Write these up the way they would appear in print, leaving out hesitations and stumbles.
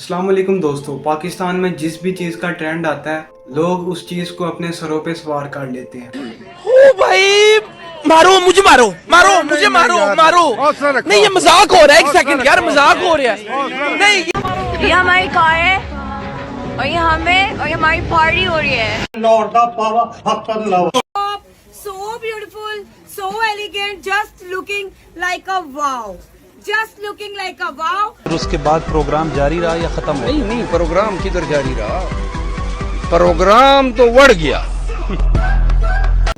अस्सलाम वालेकुम दोस्तों। पाकिस्तान में जिस भी चीज़ का ट्रेंड आता है लोग उस चीज़ को अपने सरों पे सवार कर लेते हैं। ओ भाई मारो मुझे, मारो मारो मुझे, मारो मारो। नहीं, ये मजाक हो रहा है। एक सेकंड यार, मजाक हो रहा है। नहीं, ये हमारी कार है और ये हमें और ये हमारी पार्टी हो रही है। So beautiful, so elegant, just looking like a wow. Just looking like a wow. और उसके बाद प्रोग्राम जारी रहा या खत्म हो? नहीं, प्रोग्राम किधर जारी रहा, प्रोग्राम तो बढ़ गया।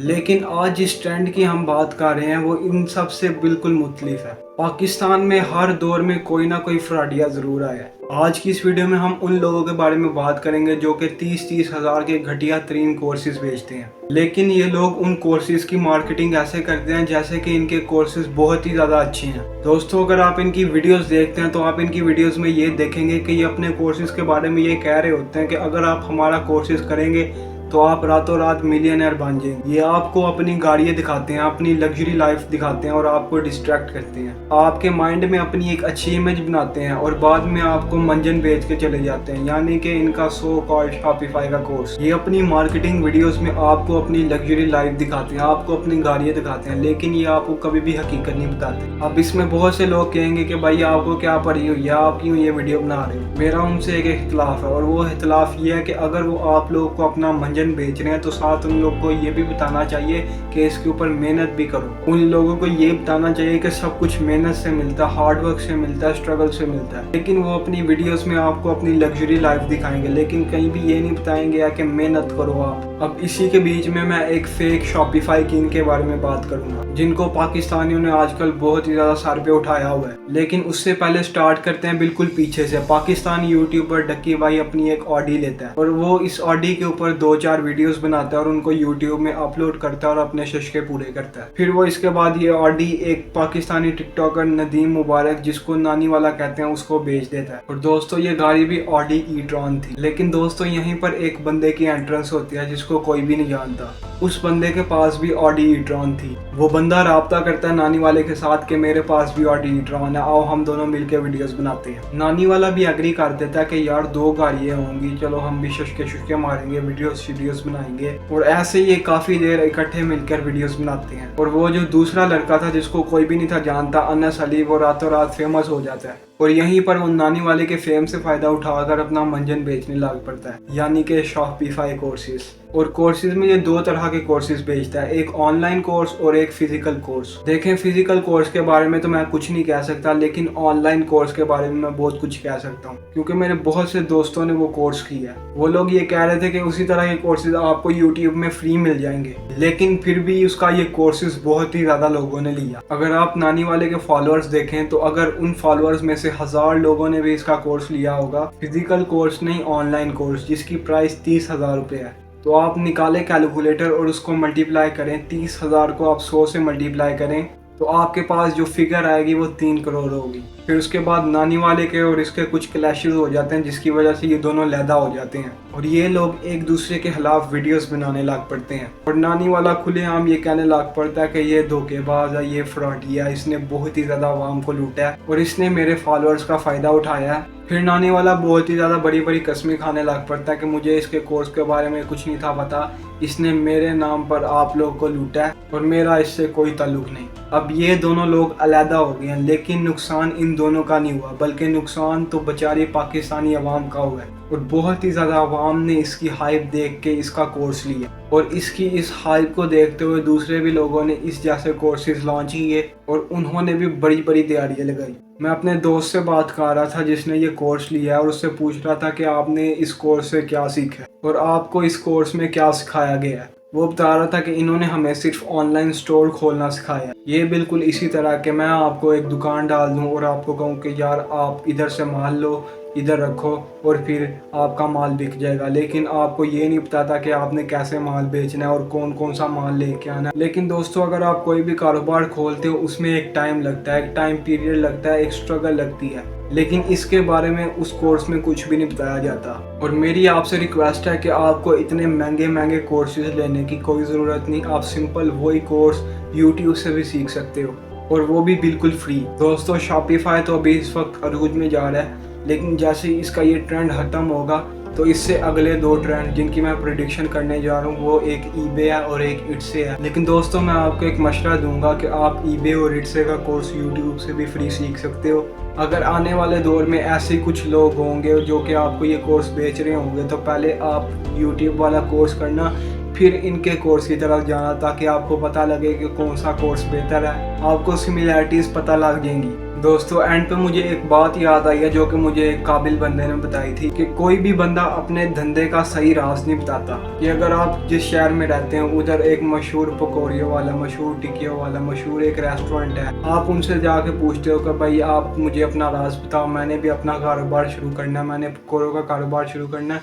लेकिन आज जिस ट्रेंड की हम बात कर रहे हैं वो इन सब से बिल्कुल मुख्तलिफ है। पाकिस्तान में हर दौर में कोई ना कोई फ्रॉडिया जरूर आया है। आज की इस वीडियो में हम उन लोगों के बारे में बात करेंगे जो कि 30-30 हज़ार के घटिया तरीन कोर्सेज बेचते हैं, लेकिन ये लोग उन कोर्सेज की मार्केटिंग ऐसे करते हैं जैसे कि इनके कोर्सेज बहुत ही ज़्यादा अच्छे हैं। दोस्तों, अगर आप इनकी वीडियोस देखते हैं तो आप इनकी वीडियोस में ये देखेंगे कि ये अपने कोर्सेज के बारे में ये कह रहे होते हैं कि अगर आप हमारा कोर्सेज करेंगे तो आप रातों रात मिलियनर बन जाएंगे। ये आपको अपनी गाड़ियाँ दिखाते हैं, अपनी लग्जरी लाइफ दिखाते हैं और आपको डिस्ट्रैक्ट करते हैं। आपके माइंड में अपनी एक अच्छी इमेज बनाते हैं और बाद में आपको मंजन बेच के चले जाते हैं, यानी कि इनका सो कॉल्ड शॉपिफाई का कोर्स। ये अपनी मार्केटिंग वीडियोस में आपको अपनी लग्जरी लाइफ दिखाते हैं, आपको अपनी गाड़ियाँ दिखाते हैं, लेकिन ये आपको कभी भी हकीकत नहीं बताते। अब इसमें बहुत से लोग कहेंगे कि भाई आपको क्या पड़ी हुई है, आप क्यों ये वीडियो बना रहे हो। मेरा उनसे एक इख्तलाफ है और वो इख्तलाफ ये है कि अगर वो आप लोग को अपना मंजन बेच रहे हैं तो साथ उन लोगों को ये भी बताना चाहिए कि इसके ऊपर मेहनत भी करो। उन लोगों को ये बताना चाहिए कि सब कुछ मेहनत से मिलता है, हार्ड वर्क से मिलता है, स्ट्रगल से मिलता है। लेकिन वो अपनी वीडियोस में आपको अपनी लग्जरी लाइफ दिखाएंगे, लेकिन कहीं भी ये नहीं बताएंगे कि मेहनत करो आप। अब इसी के बीच में मैं एक फेक शॉपिफाई किंग के बारे में बात करूंगा, जिनको पाकिस्तानियों ने आजकल बहुत ही ज्यादा सर पे उठाया हुआ है। लेकिन उससे पहले स्टार्ट करते हैं बिल्कुल पीछे से। पाकिस्तानी यूट्यूबर डक्की भाई अपनी एक ऑडी लेता है और वो इस ऑडी के ऊपर 2-4 वीडियोस बनाता है और उनको यूट्यूब में अपलोड करता है और अपने शशके पूरे करता है। फिर वो इसके बाद ये ऑडी एक पाकिस्तानी टिकटॉकर नदीम मुबारक, जिसको नानी वाला कहते हैं, उसको बेच देता है। और दोस्तों, ये गाड़ी भी ऑडी ई-ट्रॉन थी। लेकिन दोस्तों, यहीं पर एक बंदे की एंट्रेंस होती है जिसको कोई भी नहीं जानता। उस बंदे के पास भी ऑडी ई-ट्रॉन थी। वो बंदा राब्ता करता है नानी वाले के साथ कि मेरे पास भी ऑडी ई-ट्रॉन है, आओ हम दोनों मिलकर वीडियोस बनाते हैं। नानी वाला भी एग्री कर देता है कि यार 2 गाड़ियाँ होंगी, चलो हम भी शशके मारेंगे, वीडियोस बनाएंगे। और ऐसे ये काफी देर इकट्ठे मिलकर वीडियोस बनाते हैं। और वो जो दूसरा लड़का था जिसको कोई भी नहीं था जानता, अनस अली, वो रातों रात फेमस हो जाता है और यहीं पर वो नानी वाले के फेम से फायदा उठाकर अपना मंजन बेचने लग पड़ता है, यानी कि शॉपिफाई कोर्सेज। और कोर्सेज में ये 2 तरह के कोर्सेज बेचता है, एक ऑनलाइन कोर्स और एक फिजिकल कोर्स। देखें, फिजिकल कोर्स के बारे में तो मैं कुछ नहीं कह सकता, लेकिन ऑनलाइन कोर्स के बारे में मैं बहुत कुछ कह सकता हूँ, क्योंकि मेरे बहुत से दोस्तों ने वो कोर्स किया है। वो लोग ये कह रहे थे कि उसी तरह के कोर्सेज आपको यूट्यूब में फ्री मिल जाएंगे, लेकिन फिर भी उसका ये कोर्सेज बहुत ही ज्यादा लोगों ने लिया। अगर आप नानी वाले के फॉलोअर्स देखें तो अगर उन फॉलोअर्स में से 1000 लोगों ने भी इसका कोर्स लिया होगा, फिजिकल कोर्स नहीं ऑनलाइन कोर्स, जिसकी प्राइस 30,000 रुपये है, तो आप निकालें कैलकुलेटर और उसको मल्टीप्लाई करें। 30,000 को आप 100 से मल्टीप्लाई करें तो आपके पास जो फिगर आएगी वो 3 करोड़ होगी। फिर उसके बाद नानी वाले के और इसके कुछ क्लैशेस हो जाते हैं, जिसकी वजह से ये दोनों लैदा हो जाते हैं और ये लोग एक दूसरे के खिलाफ वीडियोस बनाने लग पड़ते हैं। और नानी वाला खुलेआम ये कहने लग पड़ता है कि ये धोखेबाज है, ये फ्रॉडिया है, इसने बहुत ही ज़्यादा आवाम को लूटा है और इसने मेरे फॉलोअर्स का फ़ायदा उठाया है। फिर नानी वाला बहुत ही ज़्यादा बड़ी बड़ी कस्में खाने लग पड़ता है कि मुझे इसके कोर्स के बारे में कुछ नहीं था पता, इसने मेरे नाम पर आप लोगों को लूटा है और मेरा इससे कोई ताल्लुक नहीं। अब ये दोनों लोग अलहदा हो गए हैं, लेकिन नुकसान इन दोनों का नहीं हुआ, बल्कि नुकसान तो बेचारी पाकिस्तानी अवाम का हुआ है। और बहुत ही ज़्यादा अवाम ने इसकी हाइप देख के इसका कोर्स लिया और इसकी इस हाइप को देखते हुए दूसरे भी लोगों ने इस जैसे कोर्सेज लॉन्च किए और उन्होंने भी बड़ी बड़ी तैयारियां लगाई। मैं अपने दोस्त से बात कर रहा था जिसने ये कोर्स लिया है और उससे पूछ रहा था कि आपने इस कोर्स से क्या सीखा और आपको इस कोर्स में क्या सिखाया गया है। वो बता रहा था कि इन्होंने हमें सिर्फ ऑनलाइन स्टोर खोलना सिखाया। ये बिल्कुल इसी तरह कि मैं आपको एक दुकान डाल दूं और आपको कहूं कि यार आप इधर से माल लो, इधर रखो और फिर आपका माल बिक जाएगा, लेकिन आपको ये नहीं पता था कि आपने कैसे माल बेचना है और कौन कौन सा माल लेके आना है। लेकिन दोस्तों, अगर आप कोई भी कारोबार खोलते हो उसमें एक टाइम लगता है, एक टाइम पीरियड लगता है, एक स्ट्रगल लगती है, लेकिन इसके बारे में उस कोर्स में कुछ भी नहीं बताया जाता। और मेरी आपसे रिक्वेस्ट है कि आपको इतने महंगे महंगे कोर्सेज लेने की कोई ज़रूरत नहीं, आप सिंपल वही कोर्स यूट्यूब से भी सीख सकते हो और वो भी बिल्कुल फ्री। दोस्तों, शॉपिफाई तो अभी इस वक्त अरूज में जा रहा है لیکن جیسے ہی اس کا یہ ٹرینڈ ختم ہوگا تو اس سے اگلے 2 ٹرینڈ جن کی میں پریڈکشن کرنے جا رہا ہوں وہ ایک ای بے ہے اور ایک اٹسے ہے. لیکن دوستوں میں آپ کو ایک مشورہ دوں گا کہ آپ ای بے اور اٹسے کا کورس یوٹیوب سے بھی فری سیکھ سکتے ہو. اگر آنے والے دور میں ایسے کچھ لوگ ہوں گے جو کہ آپ کو یہ کورس بیچ رہے ہوں گے تو پہلے آپ یوٹیوب والا کورس کرنا پھر ان کے کورس کی طرف جانا تاکہ آپ کو پتہ لگے کہ کون سا کورس بہتر ہے. آپ کو سملیرٹیز پتہ لگ جائیں گی. دوستو اینڈ پہ مجھے ایک بات یاد آئی ہے جو کہ مجھے ایک قابل بندے نے بتائی تھی کہ کوئی بھی بندہ اپنے دھندے کا صحیح راز نہیں بتاتا. کہ اگر آپ جس شہر میں رہتے ہیں ادھر ایک مشہور پکوڑیوں والا, مشہور ٹکیوں والا, مشہور ایک ریسٹورنٹ ہے, آپ ان سے جا کے پوچھتے ہو کہ بھائی آپ مجھے اپنا راز بتاؤ, میں نے بھی اپنا کاروبار شروع کرنا ہے, میں نے پکوڑوں کا کاروبار شروع کرنا ہے,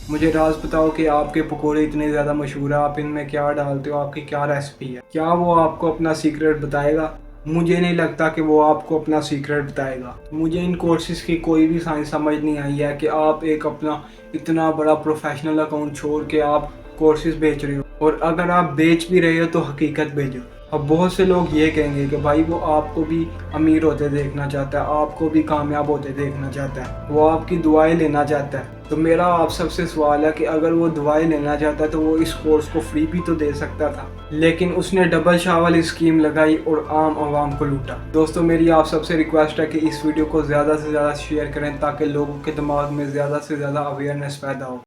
مجھے راز بتاؤ کہ آپ کے پکوڑے اتنے زیادہ مشہور ہیں, آپ ان میں کیا ڈالتے ہو, آپ کی کیا ریسپی ہے. کیا وہ آپ کو اپنا سیکریٹ بتائے گا؟ مجھے نہیں لگتا کہ وہ آپ کو اپنا سیکریٹ بتائے گا. مجھے ان کورسز کی کوئی بھی سائنس سمجھ نہیں آئی ہے کہ آپ ایک اپنا اتنا بڑا پروفیشنل اکاؤنٹ چھوڑ کے آپ کورسز بیچ رہے ہو, اور اگر آپ بیچ بھی رہے ہو تو حقیقت بھیجو. اب بہت سے لوگ یہ کہیں گے کہ بھائی وہ آپ کو بھی امیر ہوتے دیکھنا چاہتا ہے, آپ کو بھی کامیاب ہوتے دیکھنا چاہتا ہے, وہ آپ کی دعائیں لینا چاہتا ہے. تو میرا آپ سب سے سوال ہے کہ اگر وہ دعائیں لینا چاہتا ہے تو وہ اس کورس کو فری بھی تو دے سکتا تھا, لیکن اس نے ڈبل شاہ والی اسکیم لگائی اور عام عوام کو لوٹا. دوستو میری آپ سب سے ریکویسٹ ہے کہ اس ویڈیو کو زیادہ سے زیادہ شیئر کریں تاکہ لوگوں کے دماغ میں زیادہ سے زیادہ اویئرنیس پیدا ہو.